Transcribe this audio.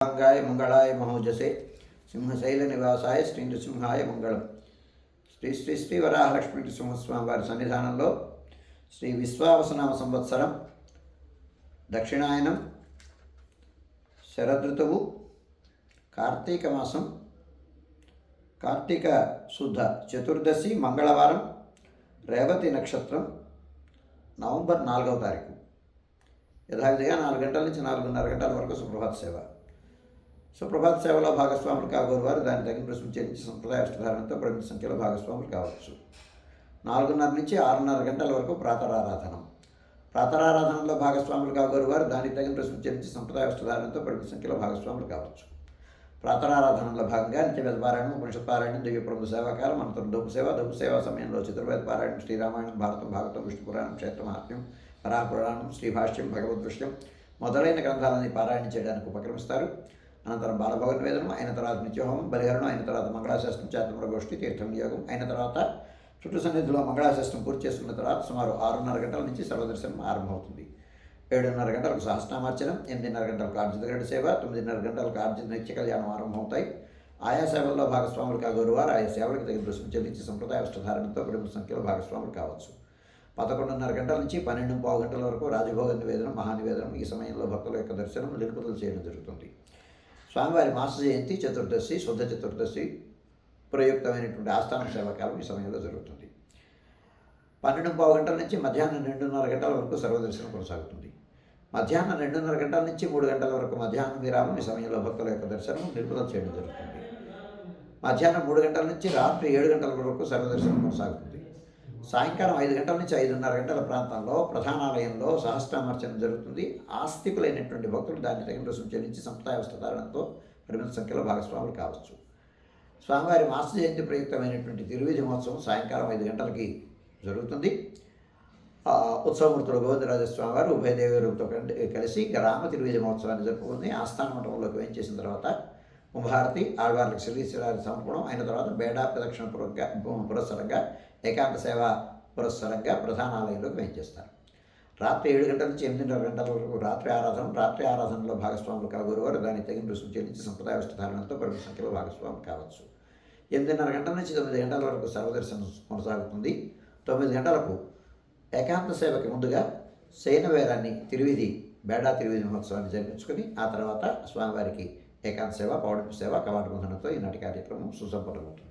మంగాయ మంగళాయ మహోజసే సింహశైల నివాసాయ శ్రీ నృసింహాయ మంగళం. శ్రీ శ్రీ శ్రీ వరాహలక్ష్మీ నృసింహస్వామి వారి సన్నిధానంలో శ్రీ విశ్వావసనామ సంవత్సరం దక్షిణాయనం శరదృతువు కార్తీక మాసం కార్తీక శుద్ధ చతుర్దశి మంగళవారం రేవతి నక్షత్రం నవంబర్ 4వ తారీఖు యథావిధిగా 4 గంటల నుంచి 4:30 గంటల వరకు సుప్రభాత సేవ. సుప్రభాత సేవలో భాగస్వాములు కాగోరు వారు దాని తగిన రుసుము చెల్లించి సంప్రదాయ అష్టధారణతో పరిమిత సంఖ్యలో భాగస్వాములు కావచ్చు. 4:30 నుంచి 6:30 గంటల వరకు ప్రాతరారాధనం. ప్రాతరారాధనలో భాగస్వాములు కాగోరు వారు దానికి తగిన రుసుము చెల్లించి సంప్రదాయ అష్టధారణతో పరిమిత సంఖ్యలో భాగస్వాములు కావచ్చు. ప్రాతరారాధనలో భాగంగా నిత్యవేద పారాయణం, ఉపనిషత్ పారాయణం, దివ్య ప్రముఖ సేవాకాలం, అనంతరం ధూప సేవ సమయంలో చతుర్వేద పారాయణం, శ్రీరామాయణం, భాగవతం, విష్ణు పురాణం, క్షేత్రమహాత్మ్యం, వరాహపురాణం, శ్రీభాష్యం, భగవద్భృష్యం మొదలైన గ్రంథాలని పారాయణ చేయడానికి ఉపక్రమిస్తారు. అనంతరం బాలభగవన్ నివేదనం అయిన తర్వాత నిత్యహోమం, బలిహరణం అయిన తర్వాత మంగళాశాస్త్రం, చాతుర్మాల గోష్ఠి, తీర్థం నియోగం అయిన తర్వాత చుట్టూ సన్నిధిలో మంగళాశాస్త్రం పూర్తి చేసుకున్న తర్వాత సుమారు 6:30 గంటల నుంచి సర్వదర్శనం ఆరంభమవుతుంది. 7:30 గంటలకు సహస్రనామార్చనం, 8:30 గంటలకు ఆర్జిత గరుడ సేవ, 9:30 గంటలకు ఆర్జిత నిత్య కళ్యాణం ఆరంభమవుతాయి. ఆయా సేవల్లో భాగస్వాములు కాగోరు వారు ఆయా సేవలకు తగిన రుసుము చెల్లించి సంప్రదాయ అష్టధారణతో పరిమిత సంఖ్యలో భాగస్వాములు కావచ్చు. 11:30 గంటల నుంచి 12:15 గంటల వరకు రాజభోగ నివేదనం, మహానివేదనం. ఈ సమయంలో భక్తుల యొక్క దర్శనం నిలుపుదల చేయడం జరుగుతుంది. స్వామివారి మాస జయంతి, చతుర్దశి, శుద్ధ చతుర్దశి ప్రయుక్తమైనటువంటి ఆస్థాన సేవాకాలం ఈ సమయంలో జరుగుతుంది. 12:15 గంటల నుంచి మధ్యాహ్నం 2:30 గంటల వరకు సర్వదర్శనం కొనసాగుతుంది. మధ్యాహ్నం 2:30 గంటల నుంచి 3 గంటల వరకు మధ్యాహ్నం విరామం. ఈ సమయంలో భక్తుల యొక్క దర్శనం నిలుపుదల చేయడం జరుగుతుంది. మధ్యాహ్నం 3 గంటల నుంచి రాత్రి 7 గంటల వరకు సర్వదర్శనం కొనసాగుతుంది. సాయంకాలం 5 గంటల నుంచి 5:30 గంటల ప్రాంతంలో ప్రధానాలయంలో సహస్రామర్చన జరుగుతుంది. ఆస్తికులైనటువంటి భక్తులు దాన్ని తగిన రుసుము చెల్లించి సంప్రదాయ వస్త్రధారణతో పరిమిత సంఖ్యలో భాగస్వాములు కావచ్చు. స్వామివారి మాస జయంతి ప్రయుక్తమైనటువంటి తిరువీధి మహోత్సవం సాయంకాలం 5 గంటలకి జరుగుతుంది. ఉత్సవమూర్తులు గోవిందరాజస్వామి వారు ఉభయ దేవేరులతో కలిసి గ్రామ తిరువీధి మహోత్సవాన్ని జరుపుకుంది. ఆస్థాన మండపంలోకి వేయించేసిన తర్వాత కుంభారతి, ఆళ్వార్లకు శ్రీశ్వరారి సమర్పణం అయిన తర్వాత బేడా ప్రదక్షిణ పురస్సరంగా ఏకాంత సేవ పురస్సరంగా ప్రధానాలయంలోకి వేయించేస్తారు. రాత్రి 7 గంటల నుంచి 8:30 గంటల వరకు రాత్రి ఆరాధనలో భాగస్వాములు కాగోరు వారు దానికి తగిన రుసుము చెల్లించి సంప్రదాయ వస్త్రధారణతో పరిమిత సంఖ్యలో భాగస్వాములు కావచ్చు. 8:30 గంటల నుంచి 9 గంటల వరకు సర్వదర్శనం కొనసాగుతుంది. 9 గంటలకు ఏకాంత సేవకి ముందుగా శయనవేరాన్ని బేడా తిరువీధి మహోత్సవాన్ని జరిపించుకొని ఆ తర్వాత స్వామివారికి ఏకాంత సేవ, పౌర్ణమి సేవ, కవాట బంధనంతో ఈనాటి కార్యక్రమం సుసంపన్నమవుతుంది.